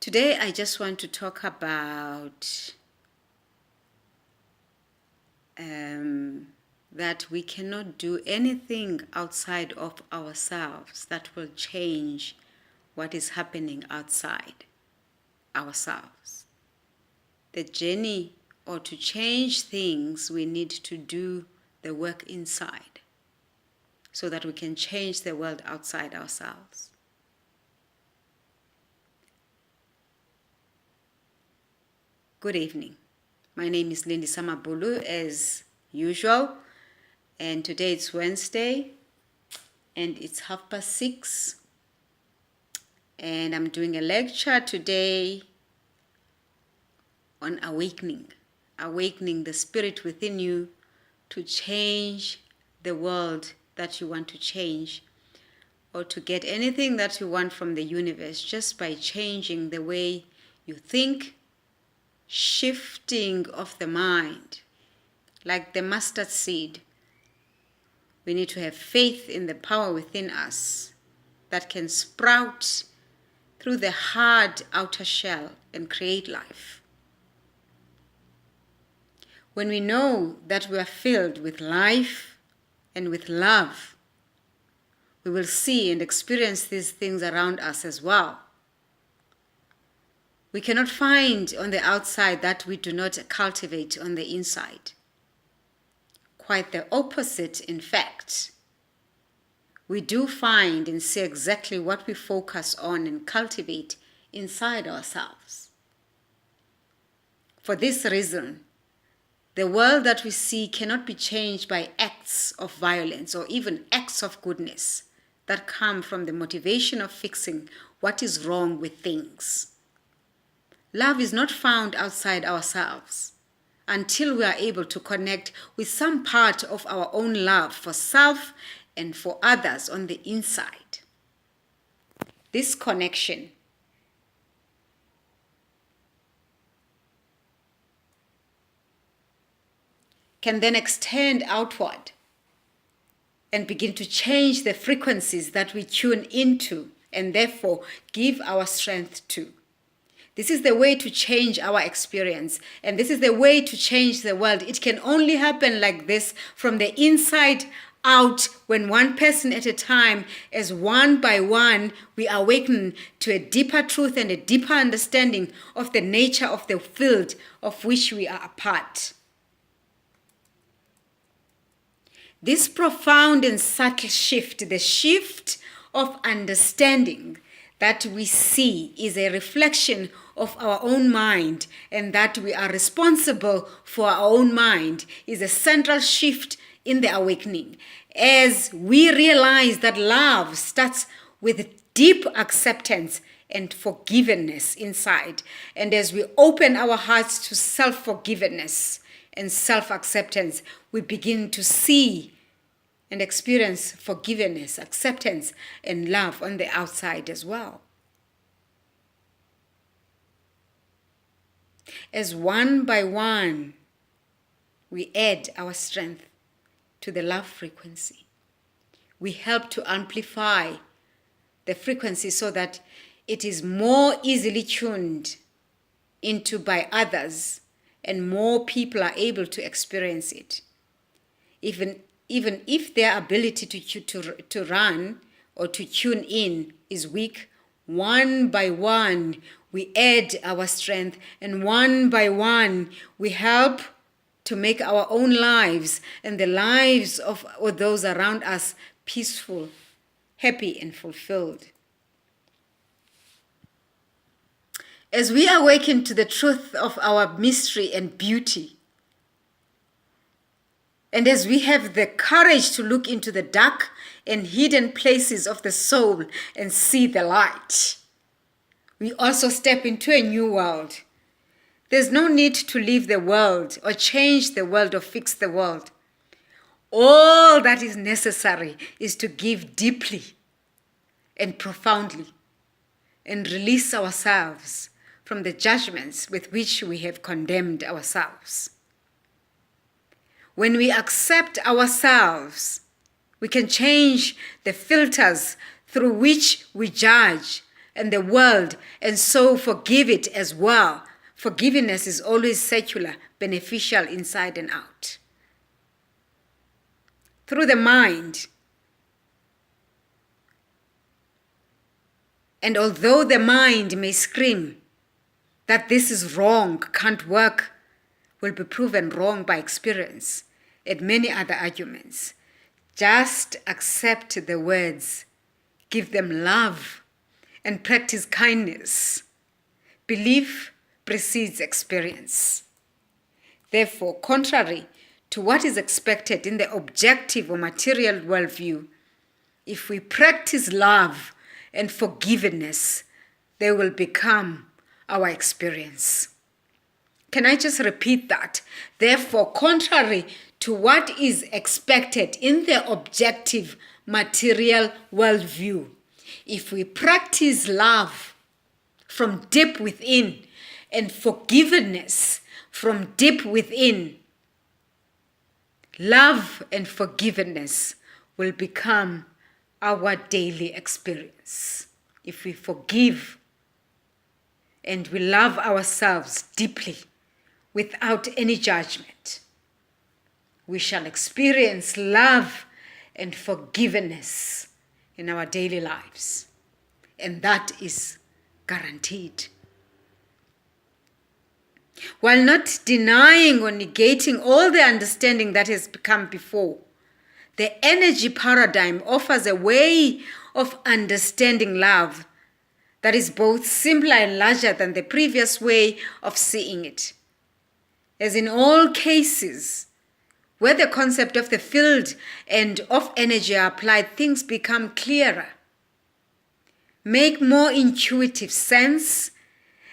Today I just want to talk about that we cannot do anything outside of ourselves that will change what is happening outside ourselves. The journey, or to change things, we need to do the work inside so that we can change the world outside ourselves. Good evening. My name is Indi Mabulu as usual, and today it's Wednesday and it's 6:30, and I'm doing a lecture today on awakening the spirit within you to change the world that you want to change, or to get anything that you want from the universe just by changing the way you think, shifting of the mind. Like the mustard seed, we need to have faith in the power within us that can sprout through the hard outer shell and create life. When we know that we are filled with life and with love, we will see and experience these things around us as well. We cannot find on the outside that we do not cultivate on the inside. Quite the opposite, in fact. We do find and see exactly what we focus on and cultivate inside ourselves. For this reason, the world that we see cannot be changed by acts of violence or even acts of goodness that come from the motivation of fixing what is wrong with things. Love is not found outside ourselves until we are able to connect with some part of our own love for self and for others on the inside. This connection can then extend outward and begin to change the frequencies that we tune into and therefore give our strength to. This is the way to change our experience, and this is the way to change the world. It can only happen like this, from the inside out, when one person at a time, as one by one, we awaken to a deeper truth and a deeper understanding of the nature of the field of which we are a part. This profound and subtle shift, the shift of understanding that we see, is a reflection of our own mind, and that we are responsible for our own mind is a central shift in the awakening. As we realize that love starts with deep acceptance and forgiveness inside, and as we open our hearts to self-forgiveness and self-acceptance, we begin to see and experience forgiveness, acceptance, and love on the outside as well. As one by one, we add our strength to the love frequency. We help to amplify the frequency so that it is more easily tuned into by others, and more people are able to experience it. Even if their ability to run or to tune in is weak, one by one we add our strength, and one by one we help to make our own lives and the lives of those around us peaceful, happy, and fulfilled. As we awaken to the truth of our mystery and beauty, and as we have the courage to look into the dark and hidden places of the soul and see the light, we also step into a new world. There's no need to leave the world or change the world or fix the world. All that is necessary is to give deeply and profoundly and release ourselves from the judgments with which we have condemned ourselves. When we accept ourselves, we can change the filters through which we judge and the world, and so forgive it as well. Forgiveness is always secular, beneficial inside and out. Through the mind. And although the mind may scream that this is wrong, can't work, will be proven wrong by experience and many other arguments. Just accept the words, give them love, and practice kindness. Belief precedes experience. Therefore, contrary to what is expected in the objective or material worldview, if we practice love and forgiveness, they will become our experience. Can I just repeat that? Therefore, contrary to what is expected in the objective material worldview, if we practice love from deep within and forgiveness from deep within, love and forgiveness will become our daily experience. If we forgive and we love ourselves deeply without any judgment, we shall experience love and forgiveness in our daily lives. And that is guaranteed. While not denying or negating all the understanding that has become before, the energy paradigm offers a way of understanding love that is both simpler and larger than the previous way of seeing it. As in all cases, where the concept of the field and of energy are applied, things become clearer, make more intuitive sense,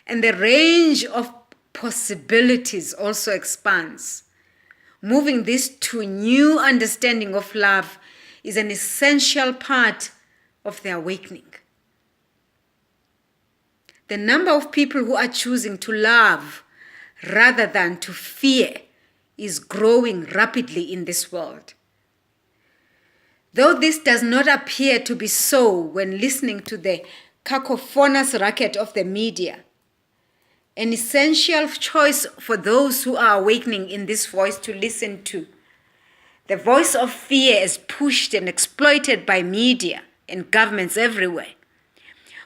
and the range of possibilities also expands. Moving this to new understanding of love is an essential part of the awakening. The number of people who are choosing to love rather than to fear is growing rapidly in this world. Though this does not appear to be so when listening to the cacophonous racket of the media, an essential choice for those who are awakening in this voice to listen to. The voice of fear is pushed and exploited by media and governments everywhere.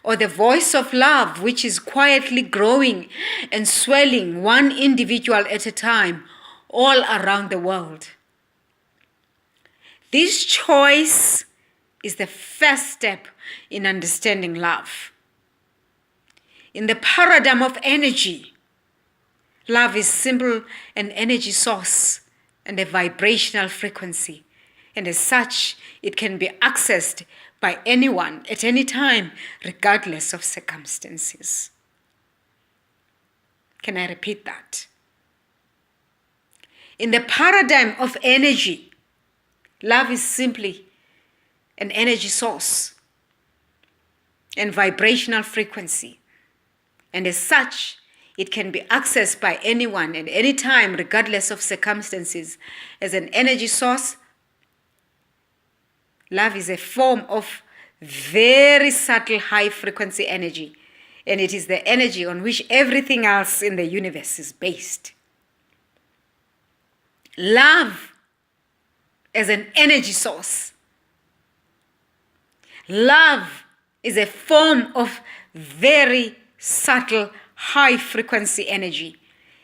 Or the voice of love, which is quietly growing and swelling one individual at a time all around the world. This choice is the first step in understanding love. In the paradigm of energy, love is simply an energy source and a vibrational frequency, and as such, it can be accessed by anyone at any time, regardless of circumstances. Can I repeat that? In the paradigm of energy, love is simply an energy source and vibrational frequency. And as such, it can be accessed by anyone at any time, regardless of circumstances. As an energy source, love is a form of very subtle high-frequency energy, and it is the energy on which everything else in the universe is based. Love as an energy source. Love is a form of very subtle, high-frequency energy.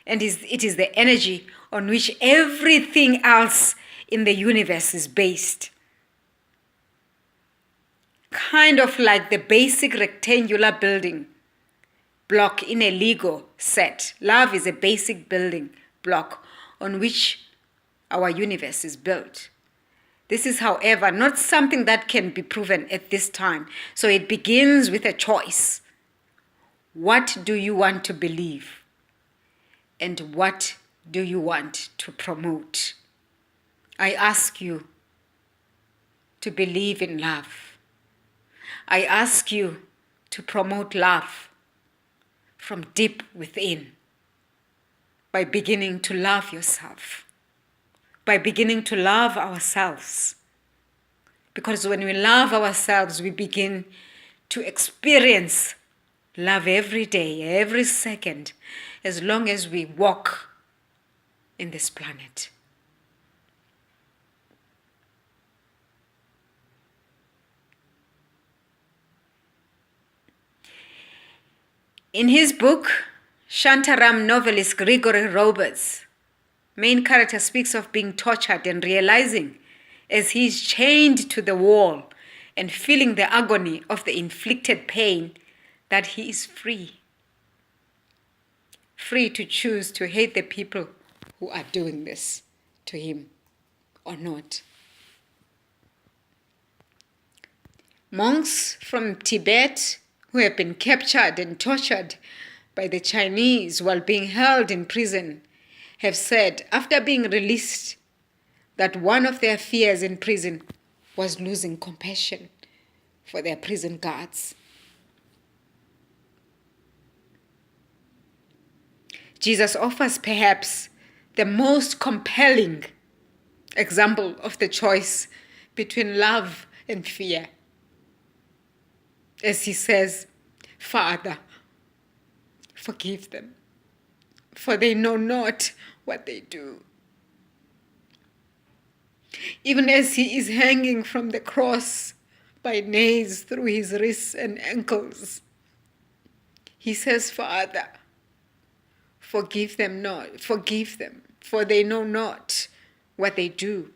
And it is the energy on which everything else in the universe is based. Kind of like the basic rectangular building block in a Lego set. Love is a basic building block on which our universe is built. This is, however, not something that can be proven at this time. So it begins with a choice. What do you want to believe? And what do you want to promote? I ask you to believe in love. I ask you to promote love from deep within by beginning to love yourself, by beginning to love ourselves. Because when we love ourselves, we begin to experience love every day, every second, as long as we walk in this planet. In his book, Shantaram novelist Grigory Roberts' main character speaks of being tortured and realizing, as he is chained to the wall and feeling the agony of the inflicted pain, that he is free. Free to choose to hate the people who are doing this to him or not. Monks from Tibet who have been captured and tortured by the Chinese while being held in prison have said, after being released, that one of their fears in prison was losing compassion for their prison guards. Jesus offers perhaps the most compelling example of the choice between love and fear, as he says, "Father, forgive them, for they know not what they do." Even as he is hanging from the cross by nails through his wrists and ankles, he says, "Father, forgive them, for they know not what they do."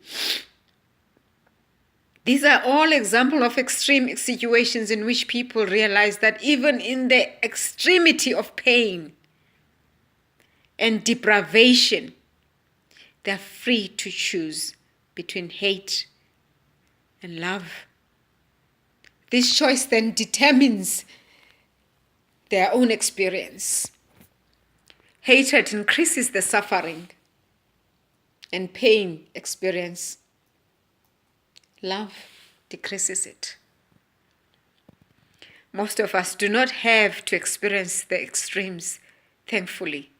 These are all examples of extreme situations in which people realize that even in the extremity of pain and deprivation, they're free to choose between hate and love. This choice then determines their own experience. Hatred increases the suffering and pain experience. Love decreases it. Most of us do not have to experience the extremes, thankfully.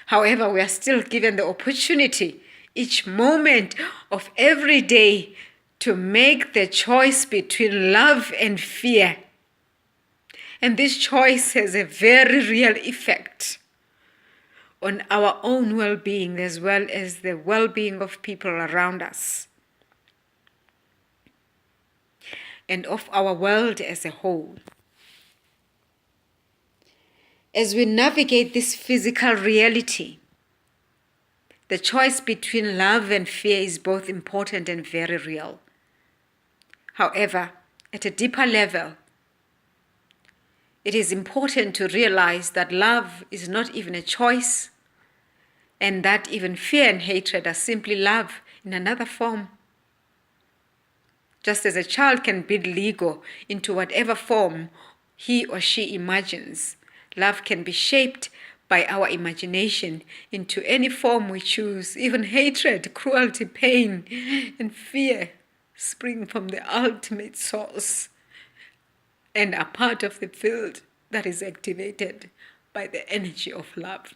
However, we are still given the opportunity each moment of every day to make the choice between love and fear. And this choice has a very real effect on our own well-being as well as the well-being of people around us and of our world as a whole. As we navigate this physical reality, the choice between love and fear is both important and very real. However, at a deeper level, it is important to realize that love is not even a choice, and that even fear and hatred are simply love in another form. Just as a child can build Lego into whatever form he or she imagines, love can be shaped by our imagination into any form we choose. Even hatred, cruelty, pain, and fear spring from the ultimate source and are part of the field that is activated by the energy of love.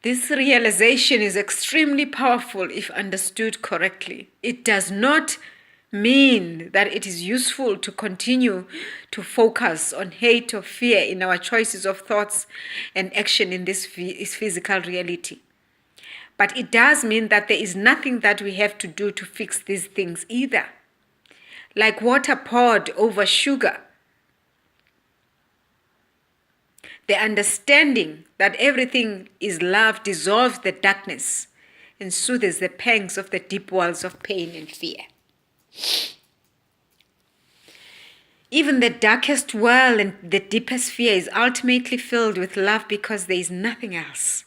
This realization is extremely powerful if understood correctly. It does not mean that it is useful to continue to focus on hate or fear in our choices of thoughts and action in this physical reality. But it does mean that there is nothing that we have to do to fix these things either. Like water poured over sugar, the understanding that everything is love dissolves the darkness and soothes the pangs of the deep wells of pain and fear. Even the darkest well and the deepest fear is ultimately filled with love because there is nothing else.